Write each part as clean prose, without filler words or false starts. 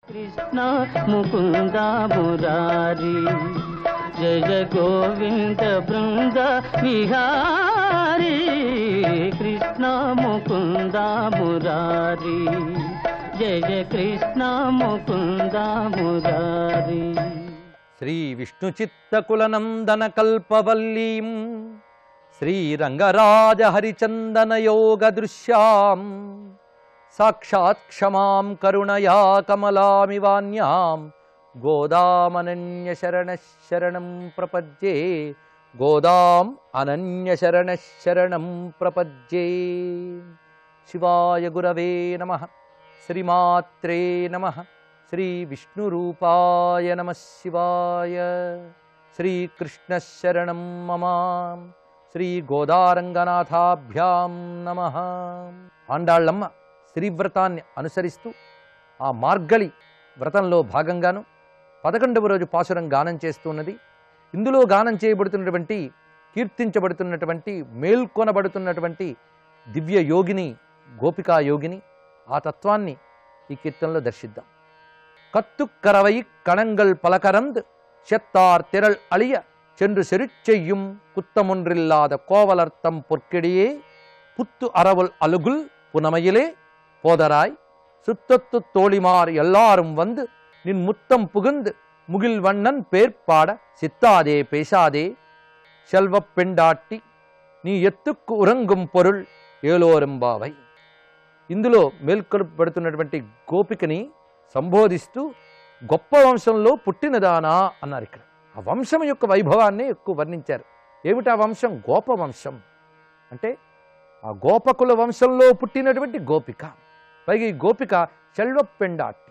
కృష్ణ ముకుంద మురారి జయ గోవింద బృంద విహారీ కృష్ణ ముకుంద మురారి జయ కృష్ణ ముకుంద మురారి. శ్రీ విష్ణు చిత్తకులనందన కల్పవల్లీం శ్రీరంగరాజ హరిచందన యోగ దృశ్యాం సాక్షాత్ క్షమాం కరుణయా కమలామివాన్యాం గోదామనన్య శరణం ప్రపద్యే గోదాం అనన్య శరణం ప్రపద్యే. శివాయ గురవే నమః. శ్రీమాత్రే నమః. శ్రీ విష్ణురూపాయ నమః శివాయ. శ్రీకృష్ణ శరణం మమ. శ్రీ గోదారంగనాథాభ్యాం నమః. ఆండాళ్ళమ్మ శ్రీవ్రతాన్ని అనుసరిస్తూ ఆ మార్గళి వ్రతంలో భాగంగాను 11వ రోజు పాసురం గానం చేస్తున్నది. ఇందులో గానం చేయబడుతున్నటువంటి కీర్తించబడుతున్నటువంటి మేల్కొనబడుతున్నటువంటి దివ్య యోగిని గోపికా యోగిని ఆ తత్వాన్ని ఈ కీర్తనలో దర్శిద్దాం. கத்துக்கரவை கணங்கள் பலகரந்து செத்தார் திரள் அழிய சென்று செருச்செய்யும் குத்தமொன்றில்லாத கோவலர்த்தம் பொற்கிடையே புத்து அறவுள் அலுகுல் புனமையிலே போதராய் சுத்தத்து தோழிமார் எல்லாரும் வந்து நின் முத்தம் புகுந்து முகில் வண்ணன் பேர்பாட சித்தாதே பேசாதே செல்வப் பெண்டாட்டி நீ ఎత్తుకు ఉరంగుం పొరుల్ ఏలోరంబావై. ఇందులో మేల్కొల్పబడుతున్నటువంటి గోపికని సంబోధిస్తూ గొప్ప వంశంలో పుట్టినదానా అన్నారు. ఇక్కడ ఆ వంశం యొక్క వైభవాన్ని ఎక్కువ వర్ణించారు. ఏమిటి ఆ వంశం? గోప వంశం. అంటే ఆ గోపకుల వంశంలో పుట్టినటువంటి గోపిక. పైగా ఈ గోపిక చెల్వపెండాట్టి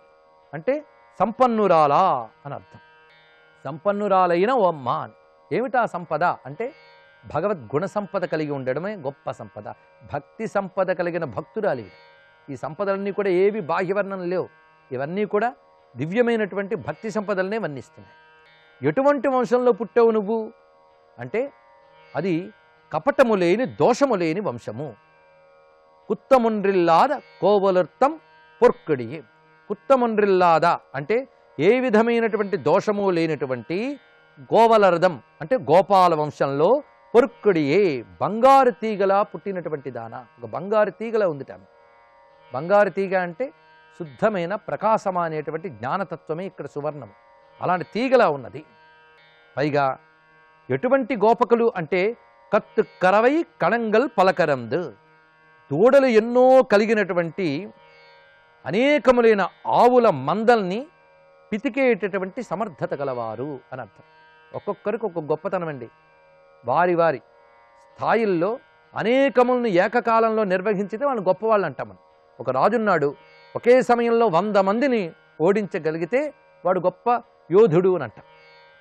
అంటే సంపన్నురాలా అని అర్థం. సంపన్నురాలైన ఓ అమ్మ అని. ఏమిటా సంపద అంటే భగవద్గుణ సంపద కలిగి ఉండడమే గొప్ప సంపద. భక్తి సంపద కలిగిన భక్తురాలి. ఈ సంపదలన్నీ కూడా ఏవి బాహ్యవర్ణం లేవు. ఇవన్నీ కూడా దివ్యమైనటువంటి భక్తి సంపదలనే వర్ణిస్తున్నాయి. ఎటువంటి వంశంలో పుట్టావు నువ్వు అంటే అది కపటము లేని దోషము లేని వంశము. కుత్తముండ్రిల్లాద కోవలర్తం పొర్కడియే. కుత్తముండ్రిల్లాద అంటే ఏ విధమైనటువంటి దోషము లేనటువంటి గోవలరదం అంటే గోపాల వంశంలో పొర్కడియే బంగారు తీగలా పుట్టినటువంటి దాన. ఒక బంగారు తీగలా ఉంది. బంగారు తీగ అంటే శుద్ధమైన ప్రకాశమనేటువంటి జ్ఞానతత్వమే ఇక్కడ సువర్ణము. అలాంటి తీగలా ఉన్నది. పైగా ఎటువంటి గోపకులు అంటే కత్తు కరవై కణంగల్ పలకరందు దూడలు ఎన్నో కలిగినటువంటి అనేకములైన ఆవుల మందల్ని పితికేటటువంటి సమర్థత గలవారు అని అర్థం. ఒక్కొక్కరికి ఒక్కొక్క గొప్పతనం అండి. వారి వారి స్థాయిల్లో అనేకములను ఏకకాలంలో నిర్వహించితే వాళ్ళు గొప్పవాళ్ళు అంటాం. మనం ఒక రాజున్నాడు, ఒకే సమయంలో 100 మందిని ఓడించగలిగితే వాడు గొప్ప యోధుడు అని అంటాం.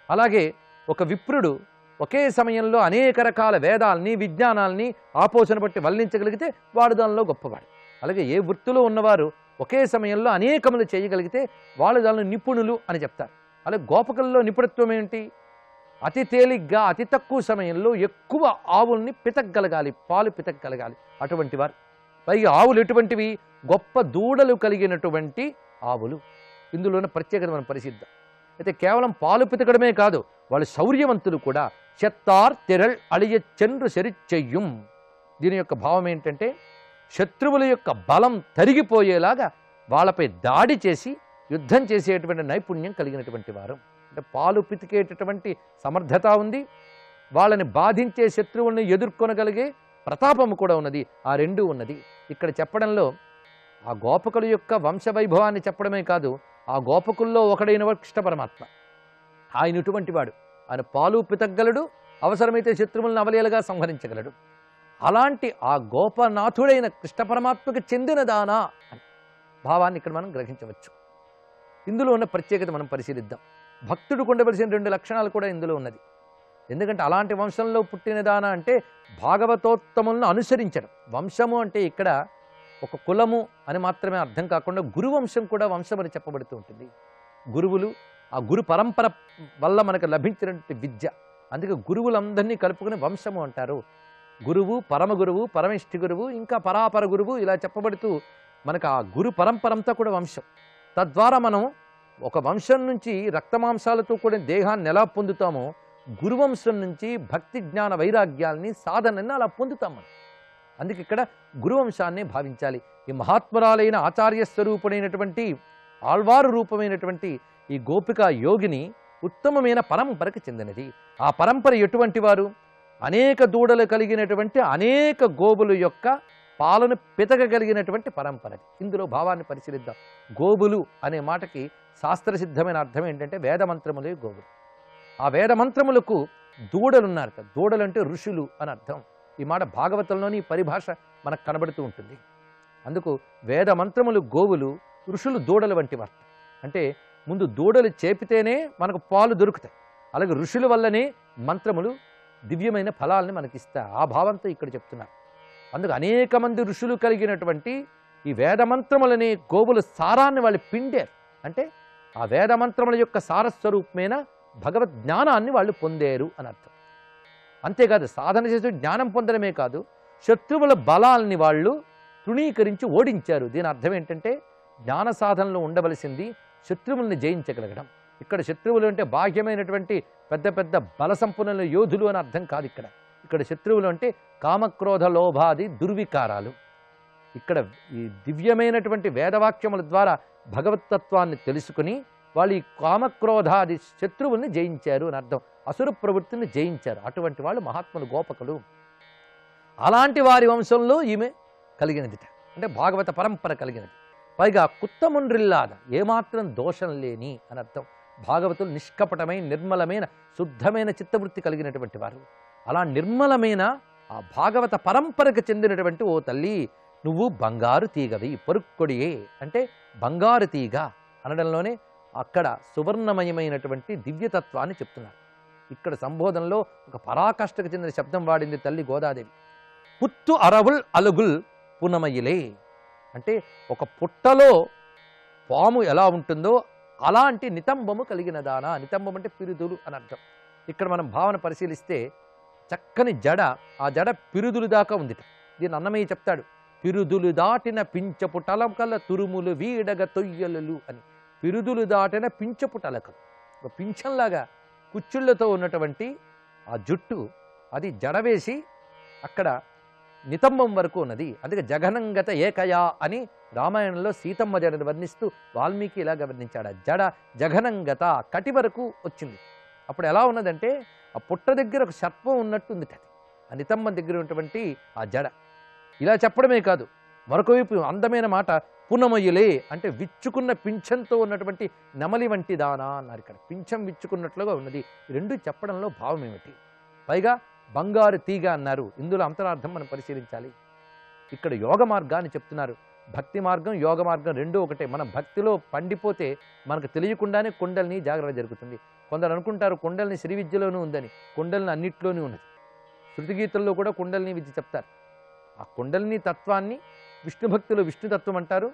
అలాగే ఒక విప్రుడు ఒకే సమయంలో అనేక రకాల వేదాల్ని విజ్ఞానాల్ని ఆపోసన బట్టి వల్లించగలిగితే వాడు దానిలో గొప్పవాడు. అలాగే ఏ వృత్తిలో ఉన్నవారు ఒకే సమయంలో అనేకములు చేయగలిగితే వాళ్ళు దానిలో నిపుణులు అని చెప్తారు. అలాగే గోపకుల్లో నిపుణత్వం ఏంటి? అతి తేలిగ్గా అతి తక్కువ సమయంలో ఎక్కువ ఆవుల్ని పితకగలగాలి, పాలు పితకగలగాలి అటువంటి వారు. పైగా ఆవులు ఎటువంటివి? గొప్ప దూడలు కలిగినటువంటి ఆవులు. ఇందులోనే ప్రత్యేకత మనం పరిశీలిద్దాం. అయితే కేవలం పాలు పితకడమే కాదు, వాళ్ళు శౌర్యవంతులు కూడా. చెత్తార్ తెరళ్ అళియ చెండ్రు సెరిచెయ్యం. దీని యొక్క భావం ఏంటంటే శత్రువుల యొక్క బలం తరిగిపోయేలాగా వాళ్ళపై దాడి చేసి యుద్ధం చేసేటువంటి నైపుణ్యం కలిగినటువంటి వారు. అంటే పాలు పితికేటటువంటి సమర్థత ఉంది, వాళ్ళని బాధించే శత్రువుల్ని ఎదుర్కొనగలిగే ప్రతాపము కూడా ఉన్నది. ఆ రెండూ ఉన్నది. ఇక్కడ చెప్పడంలో ఆ గోపకుల యొక్క వంశవైభవాన్ని చెప్పడమే కాదు, ఆ గోపకుల్లో ఒకడైన వాడు కృష్ణ పరమాత్మ. ఆయన ఇటువంటి వాడు. ఆయన పాలు పితగ్గలడు, అవసరమైతే శత్రువులను అవలేలుగా సంహరించగలడు. అలాంటి ఆ గోపనాథుడైన కృష్ణ పరమాత్మకు చెందినదానా అని భావాన్ని ఇక్కడ మనం గ్రహించవచ్చు. ఇందులో ఉన్న ప్రత్యేకత మనం పరిశీలిద్దాం. భక్తుడు ఉండవలసిన 2 లక్షణాలు కూడా ఇందులో ఉన్నది. ఎందుకంటే అలాంటి వంశంలో పుట్టినదానా అంటే భాగవతోత్తములను అనుసరించడం. వంశము అంటే ఇక్కడ ఒక కులము అని మాత్రమే అర్థం కాకుండా గురువంశం కూడా వంశం అని చెప్పబడుతూ ఉంటుంది. గురువులు ఆ గురు పరంపర వల్ల మనకు లభించినటువంటి విద్య, అందుకే గురువులందరినీ కలుపుకుని వంశము అంటారు. గురువు, పరమ గురువు, పరమిష్టి గురువు, ఇంకా పరాపర గురువు ఇలా చెప్పబడుతూ మనకు ఆ గురు పరంపరంతా కూడా వంశం. తద్వారా మనం ఒక వంశం నుంచి రక్తమాంసాలతో కూడిన దేహాన్ని ఎలా పొందుతామో గురువంశం నుంచి భక్తి జ్ఞాన వైరాగ్యాల్ని సాధనని అలా పొందుతాం మనం. అందుకే ఇక్కడ గురువంశాన్ని భావించాలి. ఈ మహాత్మురాలైన ఆచార్య స్వరూపుడైనటువంటి ఆళ్వారు రూపమైనటువంటి ఈ గోపికా యోగిని ఉత్తమమైన పరంపరకు చెందినది. ఆ పరంపర ఎటువంటి వారు? అనేక దూడలు కలిగినటువంటి అనేక గోవుల యొక్క పాలను పితకగలిగినటువంటి పరంపరది. ఇందులో భావాన్ని పరిశీలిద్దాం. గోవులు అనే మాటకి శాస్త్రసిద్ధమైన అర్థం ఏంటంటే వేదమంత్రములే గోవులు. ఆ వేదమంత్రములకు దూడలున్నారు. దూడలు అంటే ఋషులు అని అర్థం. ఈ మాట భాగవతంలోని పరిభాష మనకు కనబడుతూ ఉంటుంది. అందుకు వేదమంత్రములు గోవులు, ఋషులు దూడలు వంటి వారు. అంటే ముందు దూడలు చేపితేనే మనకు పాలు దొరుకుతాయి. అలాగే ఋషుల వల్లనే మంత్రములు దివ్యమైన ఫలాల్ని మనకిస్తాయి. ఆ భావంతో ఇక్కడ చెప్తున్నారు. అందుకు అనేక మంది ఋషులు కలిగినటువంటి ఈ వేదమంత్రములనే గోవుల సారాన్ని వాళ్ళు పిండారు. అంటే ఆ వేదమంత్రముల యొక్క సారస్వరూపమైన భగవద్ జ్ఞానాన్ని వాళ్ళు పొందారు అని అర్థం. అంతేకాదు సాధన చేసి జ్ఞానం పొందడమే కాదు, శత్రువుల బలాల్ని వాళ్ళు తృణీకరించి ఓడించారు. దీని అర్థం ఏంటంటే జ్ఞాన సాధనలో ఉండవలసింది శత్రువుల్ని జయించగలగడం. ఇక్కడ శత్రువులు అంటే బాహ్యమైనటువంటి పెద్ద పెద్ద బలసంపన్నుల యోధులు అని అర్థం కాదు. ఇక్కడ శత్రువులు అంటే కామక్రోధ లోభాది దుర్వికారాలు. ఇక్కడ ఈ దివ్యమైనటువంటి వేదవాక్యముల ద్వారా భగవతత్వాన్ని తెలుసుకుని వాళ్ళు ఈ కామక్రోధాది శత్రువుల్ని జయించారు అని అర్థం. అసుర ప్రవృత్తిని జయించారు. అటువంటి వాళ్ళు మహాత్ములు, గోపకులు. అలాంటి వారి వంశంలో ఈమె కలిగినదిట. అంటే భాగవత పరంపర కలిగినది. పైగా కుత్తముండ్రిల్లాద, ఏమాత్రం దోషం లేని అని అర్థం. భాగవతులు నిష్కపటమైన నిర్మలమైన శుద్ధమైన చిత్తవృత్తి కలిగినటువంటి వారు. అలా నిర్మలమైన ఆ భాగవత పరంపరకు చెందినటువంటి ఓ తల్లి, నువ్వు బంగారు తీగవి, పొరుక్కొడియే అంటే బంగారు తీగ అనడంలోనే అక్కడ సువర్ణమయమైనటువంటి దివ్యతత్వాన్ని చెప్తున్నారు. ఇక్కడ సంబోధనలో ఒక పరాకాష్ఠకు చెందిన శబ్దం వాడింది తల్లి గోదాదేవి. పుత్తు అరవుల్ అలుగుల్ పునమయిలే అంటే ఒక పుట్టలో పాము ఎలా ఉంటుందో అలాంటి నితంబము కలిగిన దానా. నితంబం అంటే పిరుదులు అని అర్థం. ఇక్కడ మనం భావన పరిశీలిస్తే చక్కని జడ, ఆ జడ పిరుదులు దాకా ఉందిట. దీన్ని అన్నమయ్య చెప్తాడు, పిరుదులు దాటిన పించపుటలకల తురుములు వీడగ తొయ్యలు అని. పిరుదులు దాటిన పించపుటలకలు, ఒక పింఛంలాగా కుచ్చుళ్లతో ఉన్నటువంటి ఆ జుట్టు అది జడవేసి అక్కడ నితంబం వరకు ఉన్నది. అందుకే జఘనంగత ఏకయా అని రామాయణంలో సీతమ్మ జడను వర్ణిస్తూ వాల్మీకి ఇలాగ వర్ణించాడు. ఆ జడ జఘనంగత కటి వరకు వచ్చింది. అప్పుడు ఎలా ఉన్నదంటే ఆ పుట్ట దగ్గర ఒక సర్పం ఉన్నట్టుంది. అది ఆ నితంబం దగ్గర ఉన్నటువంటి ఆ జడ. ఇలా చెప్పడమే కాదు, మరొక వైపు అందమైన మాట పునమయులే అంటే విచ్చుకున్న పింఛంతో ఉన్నటువంటి నెమలి వంటి దానా అన్నారు. ఇక్కడ పింఛం విచ్చుకున్నట్లుగా ఉన్నది. రెండు చెప్పడంలో భావం ఏమిటి? పైగా బంగారు తీగ అన్నారు. ఇందులో అంతరార్థం మనం పరిశీలించాలి. ఇక్కడ యోగ మార్గాన్ని చెప్తున్నారు. భక్తి మార్గం, యోగ మార్గం రెండూ ఒకటే. మనం భక్తిలో పండిపోతే మనకు తెలియకుండానే కుండల్ని జాగ్రత్త జరుగుతుంది. కొందరు అనుకుంటారు కుండల్ని శ్రీ విద్యలోనూ ఉందని. కుండల్ని అన్నిట్లోనూ ఉన్నది. శృతిగీతల్లో కూడా కుండల్ని విద్య చెప్తారు. ఆ కుండల్ని తత్వాన్ని విష్ణు భక్తిలో విష్ణుతత్వం అంటారు.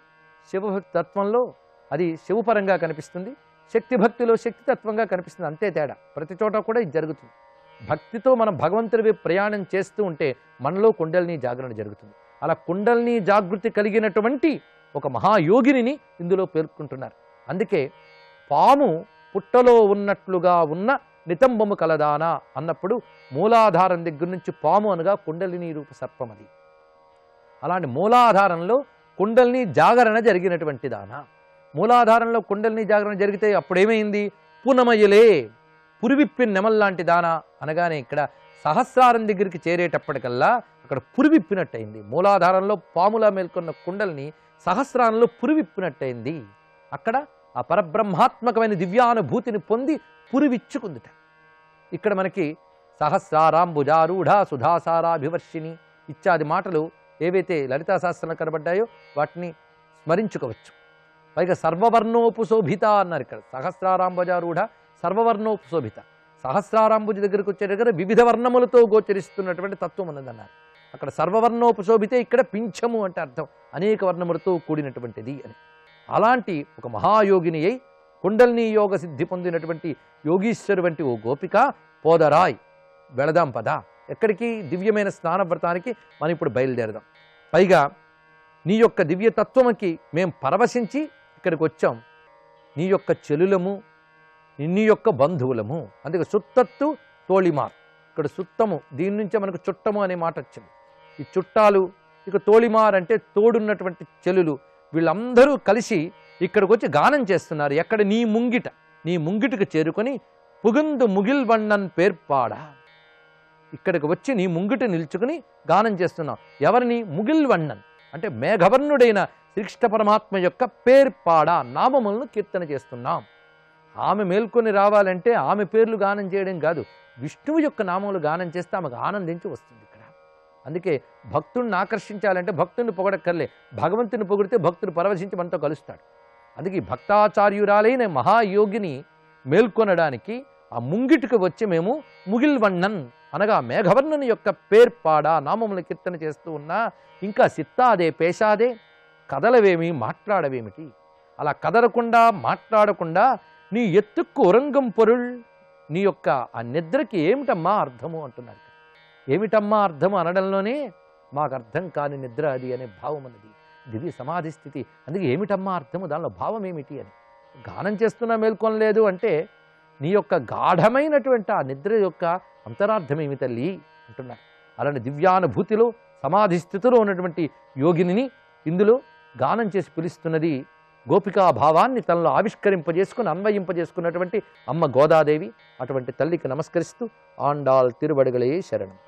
శివభక్తి తత్వంలో అది శివపరంగా కనిపిస్తుంది. శక్తి భక్తిలో శక్తి తత్వంగా కనిపిస్తుంది. అంతే తేడా. ప్రతి చోట కూడా ఇది జరుగుతుంది. భక్తితో మనం భగవంతుడి ప్రయాణం చేస్తూ ఉంటే మనలో కుండల్ని జాగరణ జరుగుతుంది. అలా కుండల్ని జాగృతి కలిగినటువంటి ఒక మహాయోగిని ఇందులో పేర్కొంటున్నారు. అందుకే పాము పుట్టలో ఉన్నట్లుగా ఉన్న నితంబము కలదానా అన్నప్పుడు మూలాధారం దగ్గర నుంచి పాము అనగా కుండలిని రూప సర్పం అది. అలాంటి మూలాధారంలో కుండలిని జాగరణ జరిగినటువంటి దానా. మూలాధారంలో కుండలిని జాగరణ జరిగితే అప్పుడేమైంది? పునమయలే పురివిప్పిన నెమల్లాంటి దానా అనగానే ఇక్కడ సహస్రారం దగ్గరికి చేరేటప్పటికల్లా అక్కడ పురివిప్పినట్టయింది. మూలాధారంలో పాములా మేల్కొన్న కుండల్ని సహస్రారంలో పురివిప్పినట్టయింది. అక్కడ ఆ పరబ్రహ్మాత్మకమైన దివ్యానుభూతిని పొంది పురివిచ్చుకుందిట. ఇక్కడ మనకి సహస్రారాంబుజారూఢ సుధాసారాభివర్షిణి ఇత్యాది మాటలు ఏవైతే లలితా శాస్త్రంలో కనబడ్డాయో వాటిని స్మరించుకోవచ్చు. పైగా సర్వవర్ణోపుశోభిత అన్నారు. ఇక్కడ సహస్రారాంబుజారూఢ సర్వవర్ణోపుశోభిత. సహస్రారాంబుజ దగ్గరికి వచ్చే దగ్గర వివిధ వర్ణములతో గోచరిస్తున్నటువంటి తత్వం ఉన్నదన్నారు. అక్కడ సర్వవర్ణోపుశోభితే, ఇక్కడ పింఛము అంటే అర్థం అనేక వర్ణములతో కూడినటువంటిది అని. అలాంటి ఒక మహాయోగిని అయి కుండల్ని యోగ సిద్ధి పొందినటువంటి యోగీశ్వరు వంటి ఓ గోపిక పోదరాయ్ వెళదాం పద. ఎక్కడికి? దివ్యమైన స్నానవ్రతానికి మనం ఇప్పుడు బయలుదేరదాం. పైగా నీ యొక్క దివ్యతత్వముకి మేం పరవశించి ఇక్కడికి వచ్చాం. నీ యొక్క చెలులము, నీ యొక్క బంధువులము. అందుకే సుత్తత్తు తోళిమార్. ఇక్కడ సుత్తము, దీని నుంచే మనకు చుట్టము అనే మాట వచ్చింది. ఈ చుట్టాలు, ఇక తోళిమార్ అంటే తోడున్నటువంటి చెలులు, వీళ్ళందరూ కలిసి ఇక్కడికి వచ్చి గానం చేస్తున్నారు. ఎక్కడ? నీ ముంగిట, నీ ముంగిటికి చేరుకొని పుగుందు ముగిల్వಣ್ಣన్ పేర్పాడ. ఇక్కడికి వచ్చి నీ ముంగిట నిల్చుకుని గానం చేస్తున్నాం. ఎవరిని? ముగిల్వಣ್ಣన్ అంటే మేఘవర్ణుడైన శ్రీకృష్ణ పరమాత్మ యొక్క పేర్పాడ, నామములను కీర్తన చేస్తున్నాం. ఆమె మేల్కొని రావాలంటే ఆమె పేర్లు గానం చేయడం కాదు, విష్ణువు యొక్క నామములు గానం చేస్తే ఆమెకు ఆనందించి వస్తుంది ఇక్కడ. అందుకే భక్తుడిని ఆకర్షించాలంటే భక్తుడిని పొగడక్కర్లే, భగవంతుని పొగిడితే భక్తుడు పరవశించి మనతో కలుస్తాడు. అందుకే భక్తాచార్యురాలైన మహాయోగిని మేల్కొనడానికి ఆ ముంగిటికి వచ్చి మేము ముగిల్వಣ್ಣన్ అనగా మేఘవర్ణుని యొక్క పేర్పాడ నామములు కీర్తన చేస్తూ ఉన్నా. ఇంకా సిత్తాదే పేషాదే, కదలవేమి మాట్లాడవేమిటి? అలా కదలకుండా మాట్లాడకుండా నీ ఎత్తుక్కు ఉరంగం పొరుల్, నీ యొక్క ఆ నిద్రకి ఏమిటమ్మా అర్థము అంటున్నారు. ఏమిటమ్మా అర్థము అనడంలోనే మాకు అర్థం కాని నిద్ర అది అనే భావం అన్నది, దివ్య సమాధి స్థితి. అందుకే ఏమిటమ్మా అర్థము, దానిలో భావం ఏమిటి అని. గానం చేస్తున్నా మేల్కొనలేదు అంటే నీ యొక్క గాఢమైనటువంటి ఆ నిద్ర యొక్క అంతరార్థమేమి తల్లి అంటున్నారు. అలాంటి దివ్యానుభూతిలో సమాధి స్థితిలో ఉన్నటువంటి యోగిని ఇందులో గానం చేసి పిలుస్తున్నది. గోపికా భావాన్ని తనలో ఆవిష్కరింపజేసుకుని అన్వయింపజేసుకున్నటువంటి అమ్మ గోదాదేవి. అటువంటి తల్లికి నమస్కరిస్తూ ఆండాల్ తిరువడుగలే శరణం.